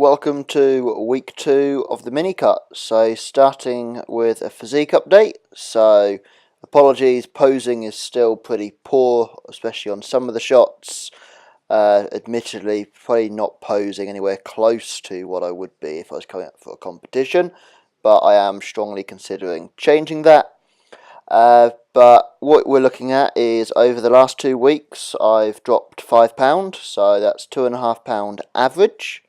Welcome to week 2 of the Minicut. So starting with a physique update. So apologies, posing is still pretty poor, especially on some of the shots. Admittedly, probably not posing anywhere close to what I would be if I was coming up for a competition, but I am strongly considering changing that. But what we're looking at is over the last 2 weeks I've dropped £5, so that's £2.5 average.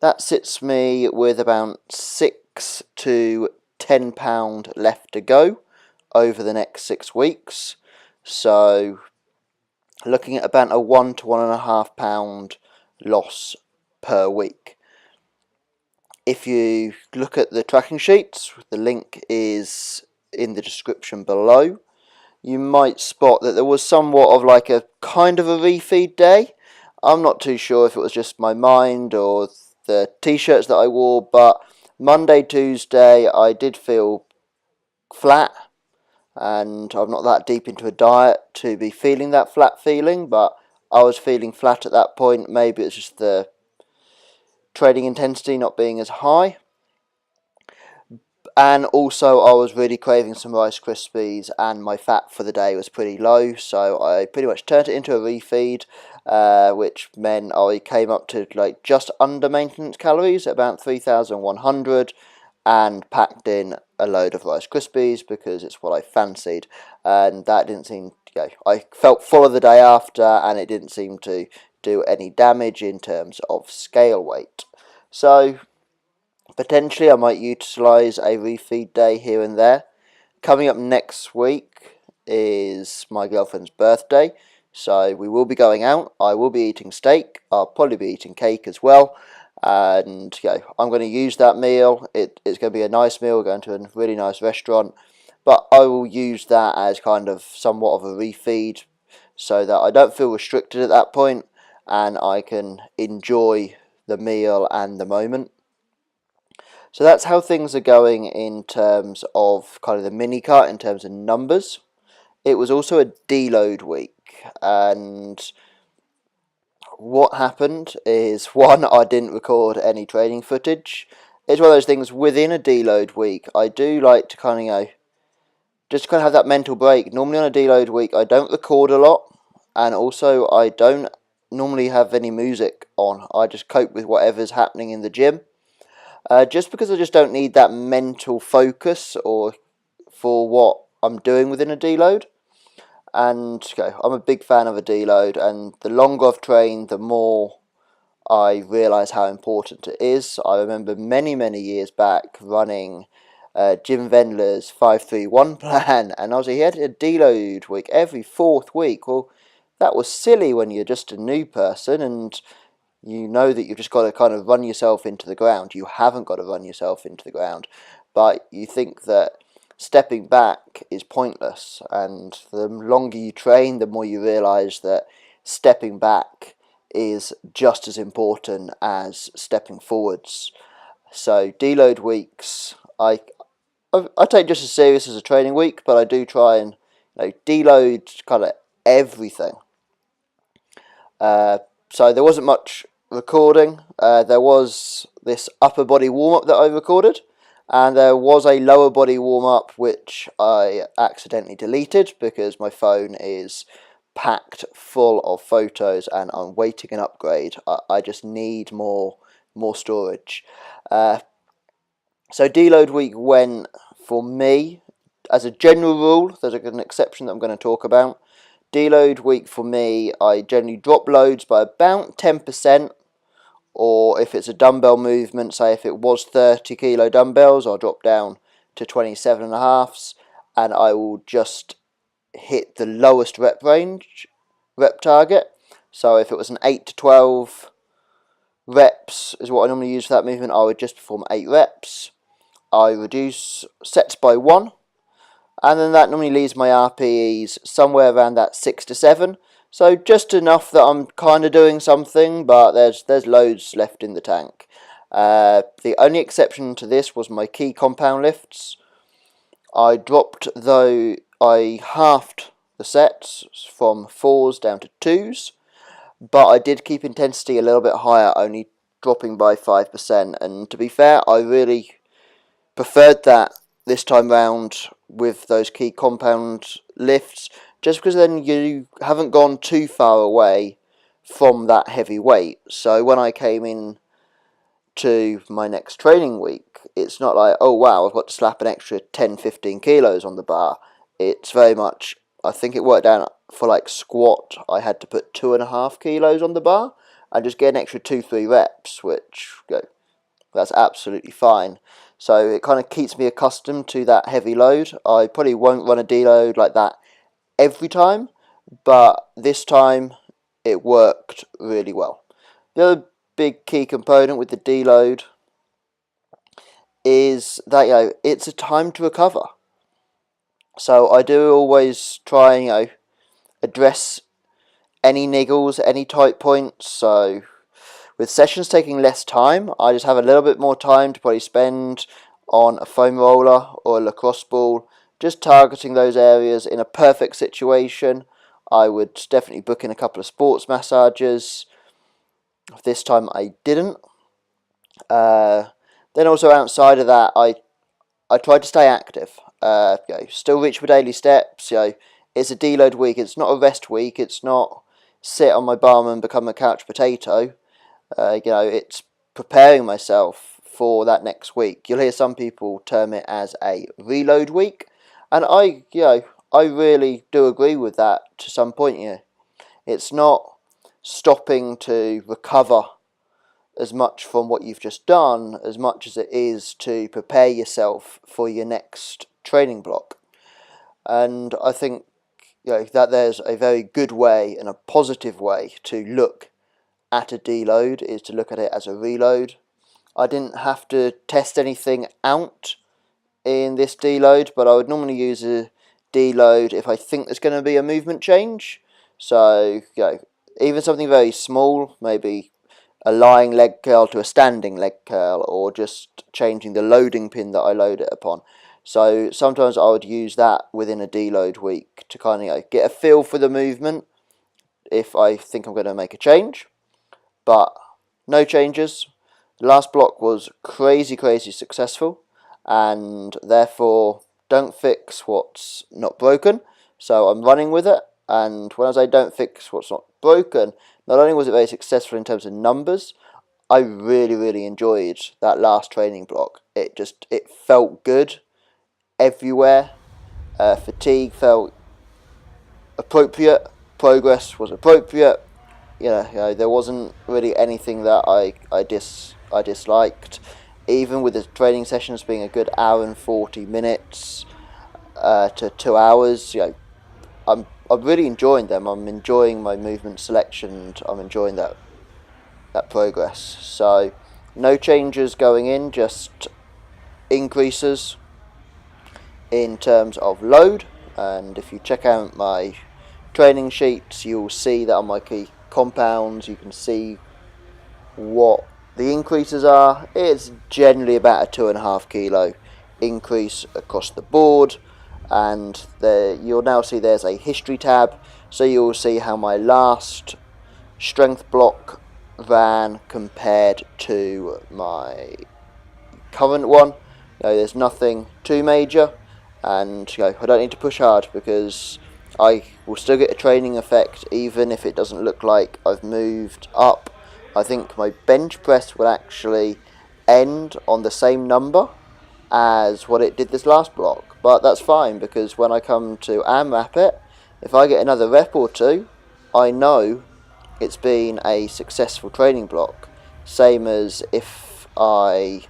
That sits me with about £6 to £10 left to go over the next 6 weeks. So looking at about a £1 to £1.5 loss per week. If you look at the tracking sheets, the link is in the description below. You might spot that there was somewhat of like a kind of a refeed day. I'm not too sure if it was just my mind or the t-shirts that I wore, but Monday, Tuesday I did feel flat, and I'm not that deep into a diet to be feeling that flat feeling, but I was feeling flat at that point. Maybe it's just the training intensity not being as high. And also I was really craving some Rice Krispies, and my fat for the day was pretty low, so I pretty much turned it into a refeed, which meant I came up to like just under maintenance calories, about 3,100, and packed in a load of Rice Krispies because it's what I fancied, and that didn't seem to go. I felt fuller the day after, and it didn't seem to do any damage in terms of scale weight. So potentially I might utilise a refeed day here and there. Coming up next week is my girlfriend's birthday, so we will be going out. I will be eating steak. I'll probably be eating cake as well, and I'm going to use that meal. It's going to be a nice meal. We're going to a really nice restaurant, but I will use that as kind of somewhat of a refeed so that I don't feel restricted at that point and I can enjoy the meal and the moment. So that's how things are going in terms of kind of the Minicut, in terms of numbers. It was also a deload week, and what happened is, one, I didn't record any training footage. It's one of those things within a deload week. I do like to kind of just kind of have that mental break. Normally on a deload week I don't record a lot, and also I don't normally have any music on. I just cope with whatever's happening in the gym. Just because I just don't need that mental focus or for what I'm doing within a deload. And I'm a big fan of a deload, and the longer I've trained, the more I realise how important it is. I remember many years back running Jim Vendler's 5-3-1 plan, and he had a deload week every 4th week. Well, that was silly when you're just a new person and you know that you've just got to kind of run yourself into the ground. You haven't got to run yourself into the ground, but you think that stepping back is pointless, and the longer you train, the more you realise that stepping back is just as important as stepping forwards. So deload weeks, I take just as serious as a training week, but I do try and deload kind of everything. So there wasn't much recording. There was this upper body warm-up that I recorded, and there was a lower body warm-up which I accidentally deleted because my phone is packed full of photos and I'm waiting an upgrade. I just need more storage. So deload week went, for me, as a general rule, there's an exception that I'm going to talk about. Deload week for me, I generally drop loads by about 10%, or if it's a dumbbell movement, say if it was 30 kilo dumbbells, I'll drop down to 27.5s, and I will just hit the lowest rep target. So if it was an 8 to 12 reps is what I normally use for that movement, I would just perform 8 reps. I reduce sets by 1. And then that normally leaves my RPEs somewhere around that 6 to 7. So just enough that I'm kind of doing something, but there's loads left in the tank. The only exception to this was my key compound lifts. I halved the sets from 4s down to 2s, but I did keep intensity a little bit higher, only dropping by 5%. And to be fair, I really preferred that this time round with those key compound lifts, just because then you haven't gone too far away from that heavy weight. So when I came in to my next training week, it's not like, oh wow, I've got to slap an extra 10-15 kilos on the bar. It's very much, I think it worked out for like squat, I had to put 2.5 kilos on the bar and just get an extra 2-3 reps, which that's absolutely fine. So it kind of keeps me accustomed to that heavy load. I probably won't run a deload like that every time, but this time it worked really well. The other big key component with the deload is that, it's a time to recover. So I do always try, address any niggles, any tight points. So with sessions taking less time, I just have a little bit more time to probably spend on a foam roller or a lacrosse ball, just targeting those areas. In a perfect situation, I would definitely book in a couple of sports massages. This time I didn't. Then also outside of that, I tried to stay active. Still reach my daily steps. It's a deload week. It's not a rest week. It's not sit on my bum and become a couch potato. It's preparing myself for that next week. You'll hear some people term it as a reload week, and I really do agree with that to some point. It's not stopping to recover as much from what you've just done as much as it is to prepare yourself for your next training block. And I think that there's a very good way and a positive way to look at a deload, is to look at it as a reload. I didn't have to test anything out in this deload, but I would normally use a deload if I think there's going to be a movement change. So even something very small, maybe a lying leg curl to a standing leg curl, or just changing the loading pin that I load it upon. So sometimes I would use that within a deload week to kind of get a feel for the movement if I think I'm going to make a change. But no changes. The last block was crazy successful, and therefore don't fix what's not broken. So I'm running with it, and when I say don't fix what's not broken, not only was it very successful in terms of numbers, I really enjoyed that last training block. It felt good everywhere. Fatigue felt appropriate. Progress was appropriate. There wasn't really anything that I disliked. Even with the training sessions being a good hour and 40 minutes to 2 hours, I'm really enjoying them. I'm enjoying my movement selection, and I'm enjoying that progress. So no changes going in, just increases in terms of load. And if you check out my training sheets, you'll see that on my key compounds you can see what the increases are. It's generally about a 2.5 kilo increase across the board, and you'll now see there's a history tab, so you'll see how my last strength block ran compared to my current one. There's nothing too major, and I don't need to push hard because I will still get a training effect even if it doesn't look like I've moved up. I think my bench press will actually end on the same number as what it did this last block, but that's fine because when I come to AMRAP it, if I get another rep or two, I know it's been a successful training block. Same as if I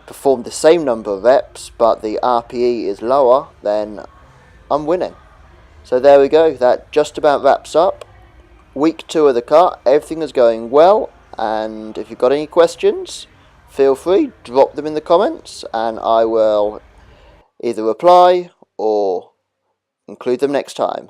perform the same number of reps but the RPE is lower, then I'm winning. So there we go, that just about wraps up week 2 of the cut. Everything is going well, and if you've got any questions, feel free, drop them in the comments and I will either reply or include them next time.